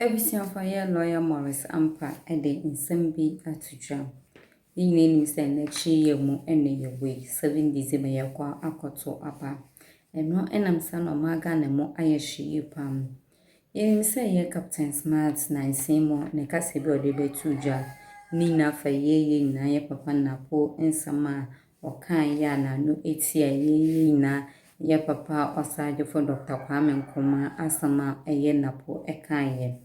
Everything for your lawyer Morris Ampa and the insembi at jam. In name say next year mo any your way, 7 December yakwa akoto apa. And no enam son or maga ne mo ayashi you pam. Yen say ye Captain Smart 9 semo ne casebo de betuja. Nina for ye na ye papa na po en sama or kan yana no etia ye na ye papa or side for Dr. Kwame Nkoma asama eye na po e kan ye.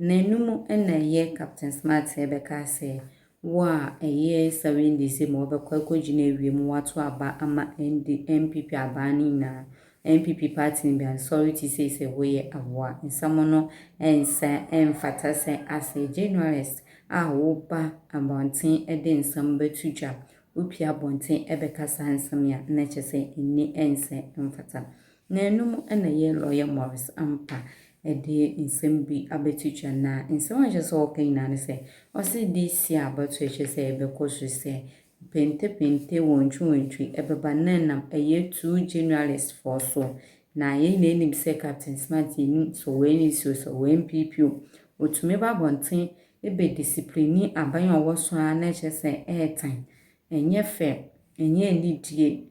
Nenumu ena ye Captain Smart sebeka se wa eye 7 December obekwa jine wiem watu aba ama MPP abani na MPP party ni be sorry to say we awa nsamono ensa emfata se as a journalist a wo ba abonten ede nsam betuja upi abonten ebeka sansam ya na chese ni ensa emfata nenumu ena ye lawyer Morris Ampa ede insembi abetuja na nsema je so okay na se o se this year but we se ebeko so se pente wontwi ebeba nanam eye 2 journalists for so na ye nenim se Captain Smart ni so we ni so we MPP otumi ba bonten ebe discipline aban owo so na chese airtime enye fe enye lidie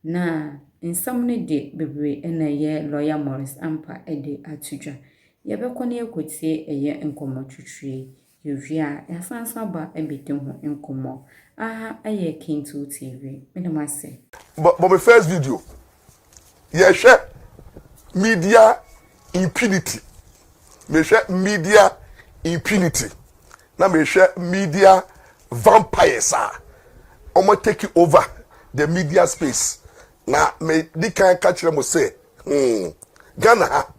na nsam de bebre ena ye lawyer Morris Ampa ede atudwa ye bekọ na ekotie eye nkomo twetwe yovia yasansa ba ebete ho nkomo aha aye Kintu TV menamase but my first video ye share media impunity me share media impunity na me share media vampires omo take over the media space na me di kan ka kire mo say Ghana ha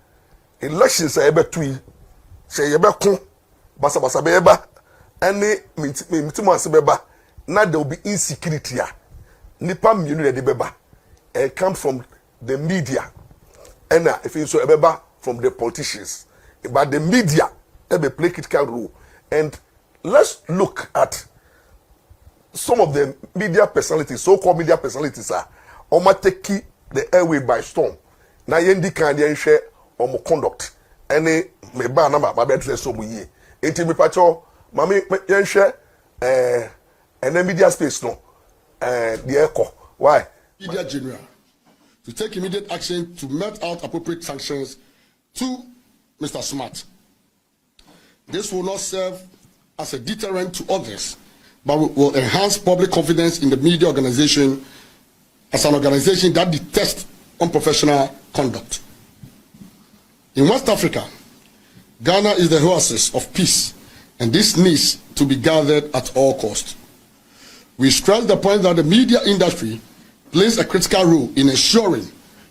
elections ebetui say yebeko basa beba any mitimo ase beba na there will be insecurity a nipa mienu de beba it comes from the media and if you so ebeba from the politicians but the media ebe play critical role and let's look at some of the media personalities, so-called media personalities are take the airway by storm. Na yendi kan dey share omo conduct. Any me ba na ma be tell so mu yi. Enti me pacho mama yen share an media space no the echo. Why? Media general to take immediate action to mete out appropriate sanctions to Mr. Smart. This will not serve as a deterrent to others, but will enhance public confidence in the media organization as an organization that detests unprofessional conduct. In West Africa, Ghana is the oasis of peace, and this needs to be gathered at all costs. We stress the point that the media industry plays a critical role in ensuring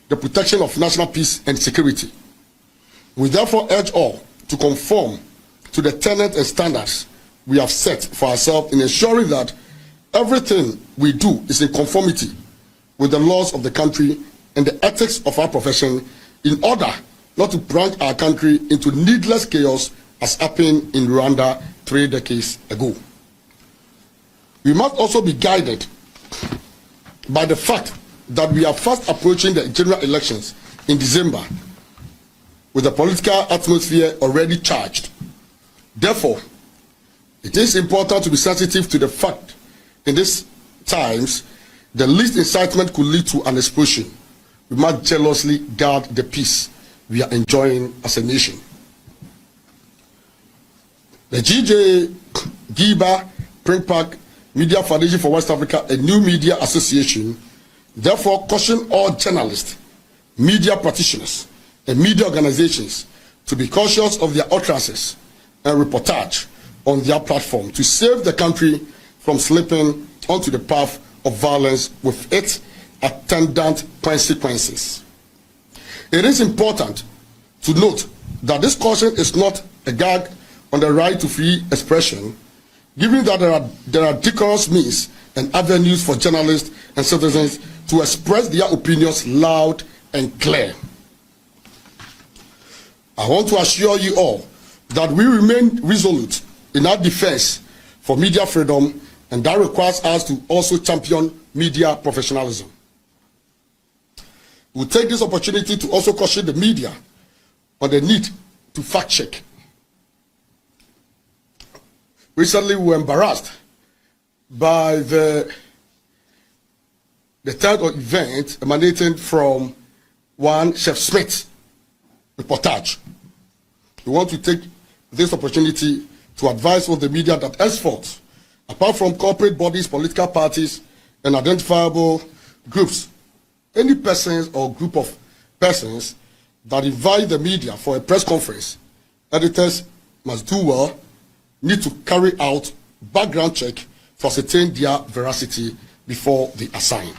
the protection of national peace and security. We therefore urge all to conform to the tenets and standards we have set for ourselves in ensuring that everything we do is in conformity with the laws of the country and the ethics of our profession in order not to plunge our country into needless chaos as happened in Rwanda 3 decades ago. We must also be guided by the fact that we are fast approaching the general elections in December with the political atmosphere already charged. Therefore, it is important to be sensitive to the fact in these times the least incitement could lead to an explosion. We must jealously guard the peace we are enjoying as a nation. The GJA, GIBA, Print Park, Media Foundation for West Africa, a new media association, therefore caution all journalists, media practitioners, and media organizations to be cautious of their utterances and reportage on their platform to save the country from slipping onto the path of violence with its attendant consequences. It is important to note that this caution is not a gag on the right to free expression, given that there are decorous means and avenues for journalists and citizens to express their opinions loud and clear. I want to assure you all that we remain resolute in our defense for media freedom, and that requires us to also champion media professionalism. We take this opportunity to also caution the media on the need to fact check Recently, we were embarrassed by the third event emanating from one Chef Smith reportage. We want to take this opportunity to advise all the media that henceforth, apart from corporate bodies, political parties, and identifiable groups, any persons or group of persons that invite the media for a press conference, editors must do well, need to carry out background check to ascertain their veracity before they assign.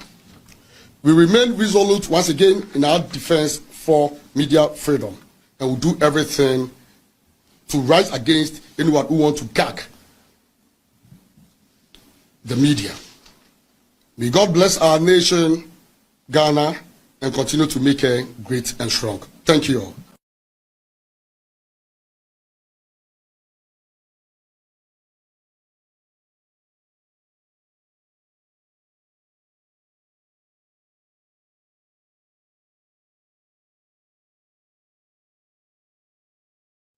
We remain resolute once again in our defense for media freedom, and will do everything to rise against anyone who wants to gag the media. May God bless our nation, Ghana, and continue to make her great and strong. Thank you all.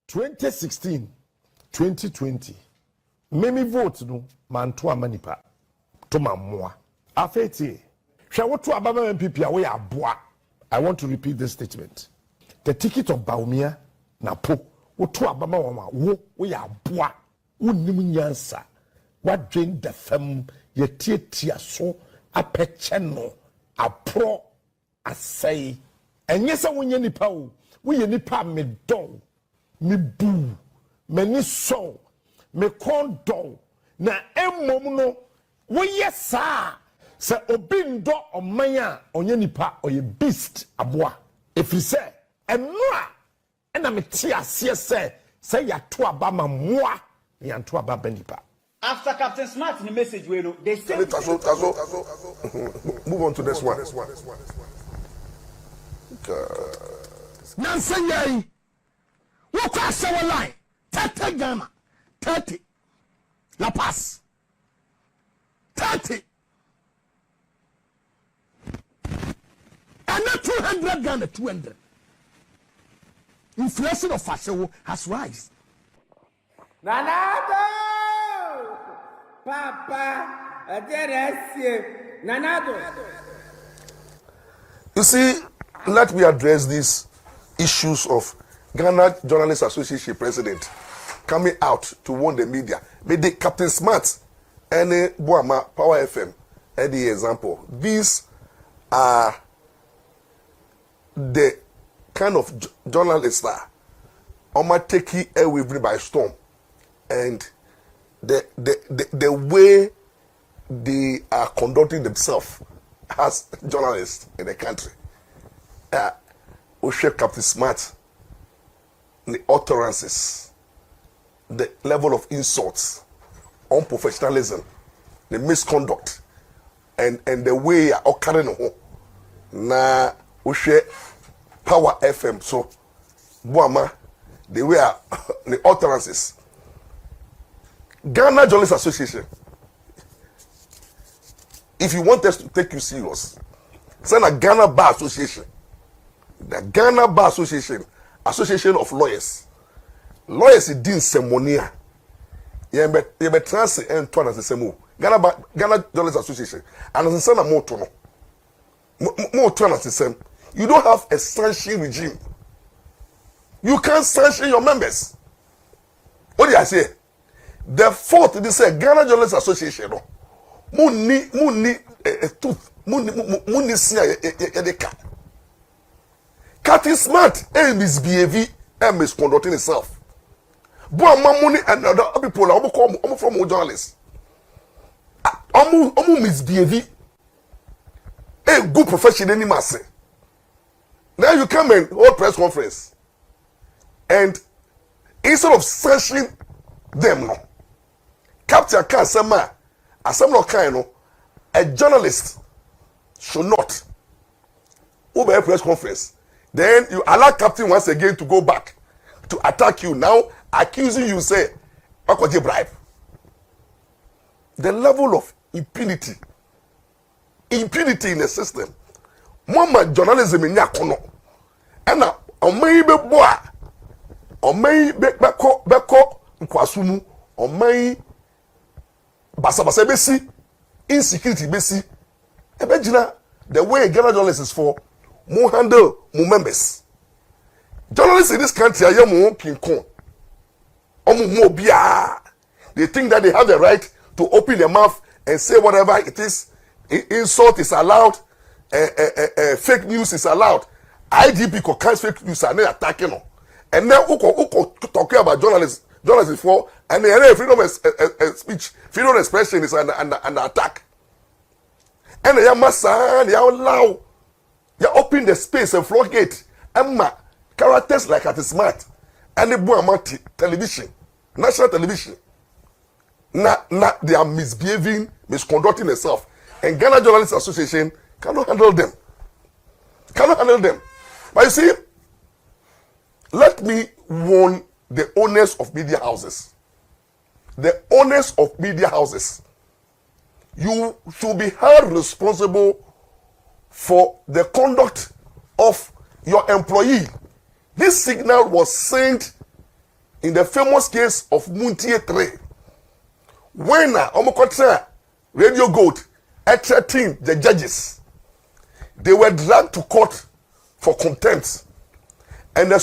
(2016, 2020). Memi vote no manto amanipa to mammoa. Afeti. Hwe woto ababa MPP a we aboa. I want to repeat this statement. The ticket of Baumia na po woto ababa wama wo we aboa. Wonnim nyansa. Wadwen da fam ye tietia so apeche no apro asai. Enye se wonye nipa o. Wo ye nipa medon. Me boo, me ni so, me kondo, na emom no, we yesa, se obindo omanya, onye nipa, oye beast abwa. If you say, enwa, ena me teàrs se ya to abama mwa, ya to ababa nipa. After Captain Smart in the message, we know they say. Move on to this one. Nancy Yay. What are our line? 30 Ghana, 30 La Paz, 30 and not 200 Ghana, 200. Inflation of fashion has rise. Nanado, Papa, Nanado. You see, let me address these issues of Ghana Journalists Association president coming out to warn the media. May the Captain Smart and Boama Power FM the example. These are the kind of journalists that are taking away by storm, and the way they are conducting themselves as journalists in the country. Captain Smart, the utterances, the level of insults, unprofessionalism, the misconduct, and the way I carrying on. Na Ushe Power FM, so Boama, the way the utterances. Ghana Journalists Association, if you want us to take you serious, send a Ghana Bar Association. The Ghana Bar Association, Association of Lawyers. Lawyers is doing semonia. You be transit and turn as the same. Ghana Journalists Association. And as the same more to more turn as the same. You don't have a sanction regime. You can't sanction your members. What do I say? The fourth, they say Ghana Journalists Association. Muni a tooth. Muni siya yedeka. Captain Smart and misbehaving and misconducting itself. Boama money and other people are come from journalists. Misbehaving. A good profession any mass. Now you come and hold press conference, and instead of sanctioning them, no, Captain can say, a journalist should not over a press conference. Then you allow Captain once again to go back to attack you, now accusing you, say, what could you bribe? The level of impunity in the system. Mama journalism in Yakono. And now, beko Nkwasumu, basa besi, insecurity besi. Ebejina the way Ghana journalists is for more handle more members. Journalists in this country are more king kong. More bia. They think that they have the right to open their mouth and say whatever it is. Insult is allowed. Fake news is allowed. IGP can fake news and they attacking them. And now uko talking about journalists for and then freedom of speech, freedom of expression is an attack. And they are massa, they are allow, they open the space and floodgate. Emma characters like at smart and the Buamati television, national television. Now they are misbehaving, misconducting themselves. And Ghana Journalists Association cannot handle them. Cannot handle them. But you see, let me warn the owners of media houses. The owners of media houses. You should be held responsible for the conduct of your employee. This signal was sent in the famous case of Muntie 3. When Omokotra Radio Gold threatened the judges, they were dragged to court for contempt. And the